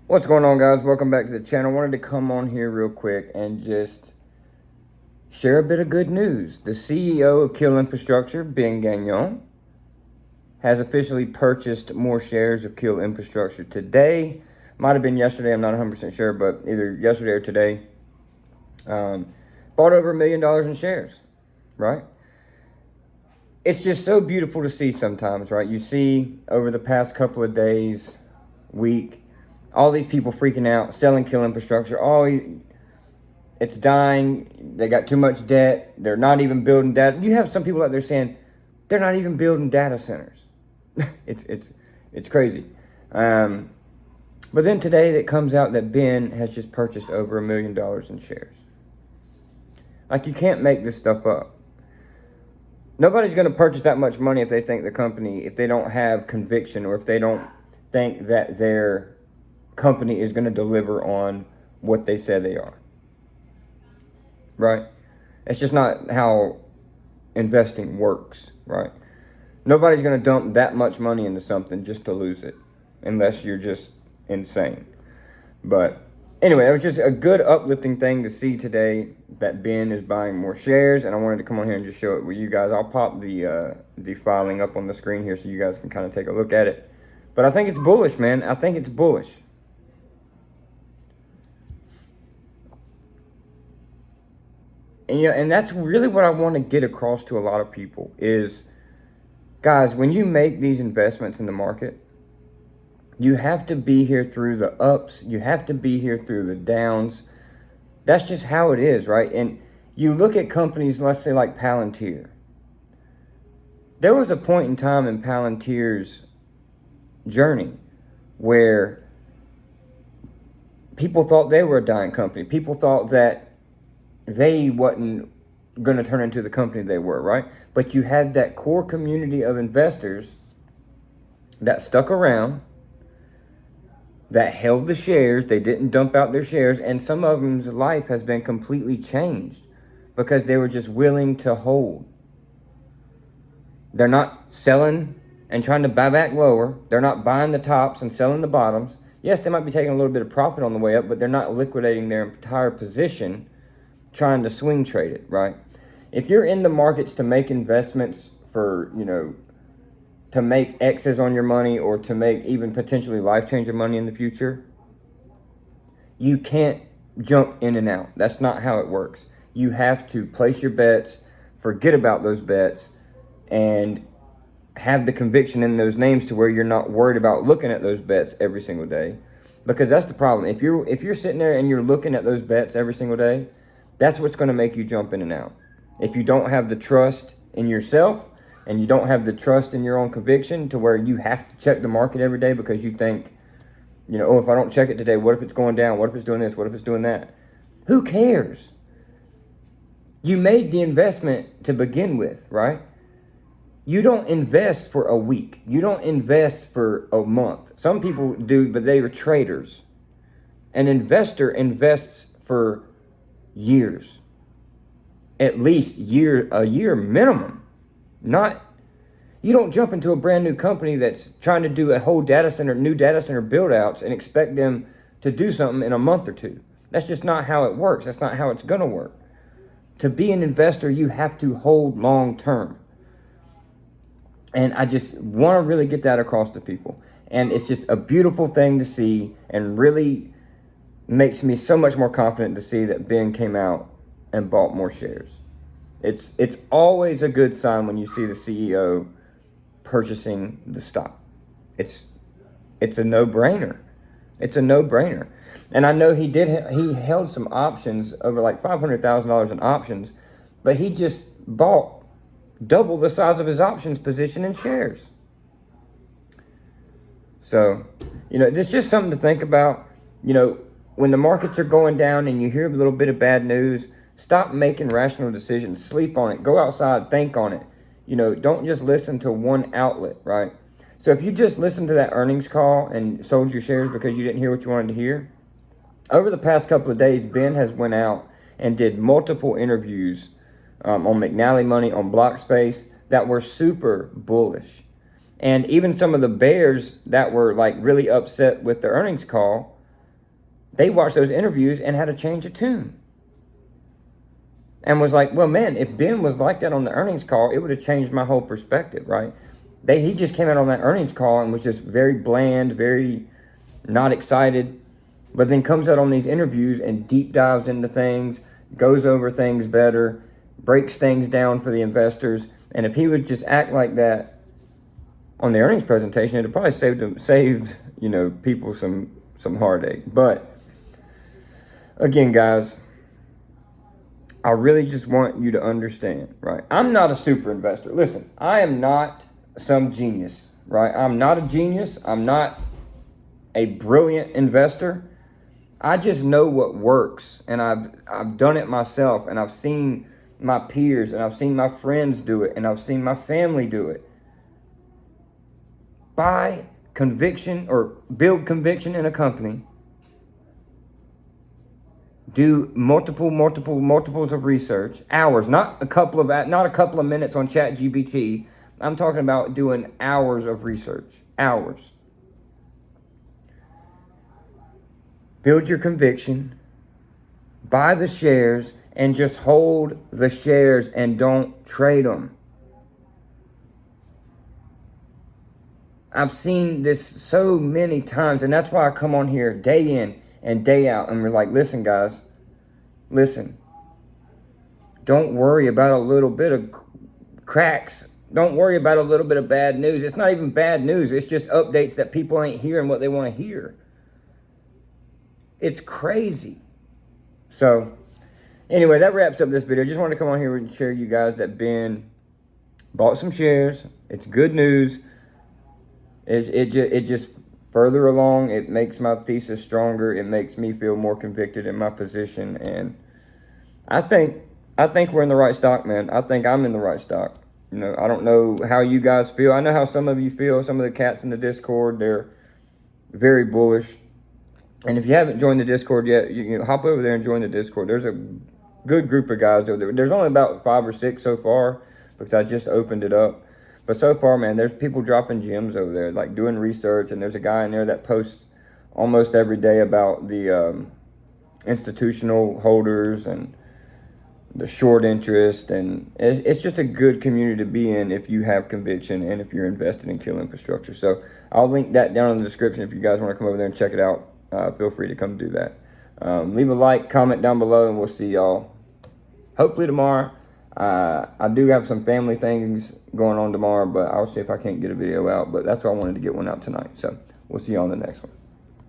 What's going on, guys? Welcome back to the channel. I wanted to come on here real quick and just share a bit of good news. The CEO of KEEL Infrastructure, Ben Gagnon, has officially purchased more shares of KEEL Infrastructure today. Might have been yesterday, I'm not 100% sure, but either yesterday or today. Bought over $1 million in shares, right? It's just so beautiful to see sometimes, right? You see over the past couple of days, week, all these people freaking out, selling KEEL Infrastructure. Oh, it's dying. They got too much debt. They're not even building data. You have some people out there saying they're not even building data centers. it's crazy. But then today it comes out that Ben has just purchased over $1 million in shares. Like, you can't make this stuff up. Nobody's going to purchase that much money if they think the company, if they don't have conviction, or if they don't think that their company is going to deliver on what they say they are. Right? It's just not how investing works, right? Nobody's going to dump that much money into something just to lose it, unless you're just insane. But anyway, it was just a good uplifting thing to see today that Ben is buying more shares, and I wanted to come on here and just show it with you guys. I'll pop the filing up on the screen here so you guys can kind of take a look at it. But I think it's bullish, man. I think it's bullish. And that's really what I want to get across to a lot of people is, guys, when you make these investments in the market, you have to be here through the ups. You have to be here through the downs. That's just how it is, right? And you look at companies, let's say like Palantir. There was a point in time in Palantir's journey where people thought they were a dying company. People thought that they wasn't going to turn into the company they were, right? But you had that core community of investors that stuck around, that held the shares. They didn't dump out their shares, and some of them's life has been completely changed because they were just willing to hold. They're not selling and trying to buy back lower. They're not buying the tops and selling the bottoms. Yes, they might be taking a little bit of profit on the way up, but they're not liquidating their entire position trying to swing trade it, right? If you're in the markets to make investments for, to make X's on your money, or to make even potentially life-changing money in the future, you can't jump in and out. That's not how it works. You have to place your bets, forget about those bets, and have the conviction in those names to where you're not worried about looking at those bets every single day. Because that's the problem. If you're sitting there and you're looking at those bets every single day, that's what's going to make you jump in and out. If you don't have the trust in yourself, and you don't have the trust in your own conviction to where you have to check the market every day because you think, oh, if I don't check it today, what if it's going down? What if it's doing this? What if it's doing that? Who cares? You made the investment to begin with, right? You don't invest for a week. You don't invest for a month. Some people do, but they are traders. An investor invests for years, at least a year minimum. You don't jump into a brand new company that's trying to do a whole new data center build outs and expect them to do something in a month or two. That's just not how it works. That's not how it's going to work. To be an investor, you have to hold long term. And I just want to really get that across to people. And it's just a beautiful thing to see, and really makes me so much more confident to see that Ben came out and bought more shares. It's always a good sign when you see the CEO purchasing the stock. It's a no-brainer. It's a no-brainer. And I know he held some options, over like $500,000 in options, but he just bought double the size of his options position in shares. So, it's just something to think about. When the markets are going down and you hear a little bit of bad news, stop making rational decisions. Sleep on it. Go outside. Think on it. Don't just listen to one outlet, right? So if you just listened to that earnings call and sold your shares because you didn't hear what you wanted to hear, over the past couple of days, Ben has went out and did multiple interviews on McNally Money, on Blockspace, that were super bullish. And even some of the bears that were like really upset with the earnings call they watched those interviews and had a change of tune. And was like, well, man, if Ben was like that on the earnings call, it would have changed my whole perspective, right? He just came out on that earnings call and was just very bland, very not excited, but then comes out on these interviews and deep dives into things, goes over things better, breaks things down for the investors. And if he would just act like that on the earnings presentation, it'd probably saved people some heartache. But again, guys, I really just want you to understand, right? I'm not a super investor. Listen, I am not some genius, right? I'm not a genius. I'm not a brilliant investor. I just know what works, and I've done it myself, and I've seen my peers, and I've seen my friends do it, and I've seen my family do it. Buy conviction or build conviction in a company. Do multiples of research, hours, not a couple of minutes on ChatGPT. I'm talking about doing hours of research, hours. Build your conviction, buy the shares, and just hold the shares and don't trade them. I've seen this so many times, and that's why I come on here day in and day out, and we're like, listen, guys, listen. Don't worry about a little bit of cracks. Don't worry about a little bit of bad news. It's not even bad news. It's just updates that people ain't hearing what they want to hear. It's crazy. So, anyway, that wraps up this video. Just wanted to come on here and share you guys that Ben bought some shares. It's good news. It just further along, it makes my thesis stronger. It makes me feel more convicted in my position, and I think we're in the right stock, man. I think I'm in the right stock. I don't know how you guys feel. I know how some of you feel. Some of the cats in the Discord, they're very bullish. And if you haven't joined the Discord yet, you can hop over there and join the Discord. There's a good group of guys over there. There's only about 5 or 6 so far because I just opened it up. But so far, man, there's people dropping gems over there, like doing research. And there's a guy in there that posts almost every day about the institutional holders and the short interest. And it's just a good community to be in if you have conviction and if you're invested in KEEL Infrastructure. So I'll link that down in the description if you guys want to come over there and check it out. Feel free to come do that. Leave a like, comment down below, and we'll see y'all hopefully tomorrow. I do have some family things going on tomorrow, but I'll see if I can't get a video out. But that's why I wanted to get one out tonight. So we'll see y'all in the next one.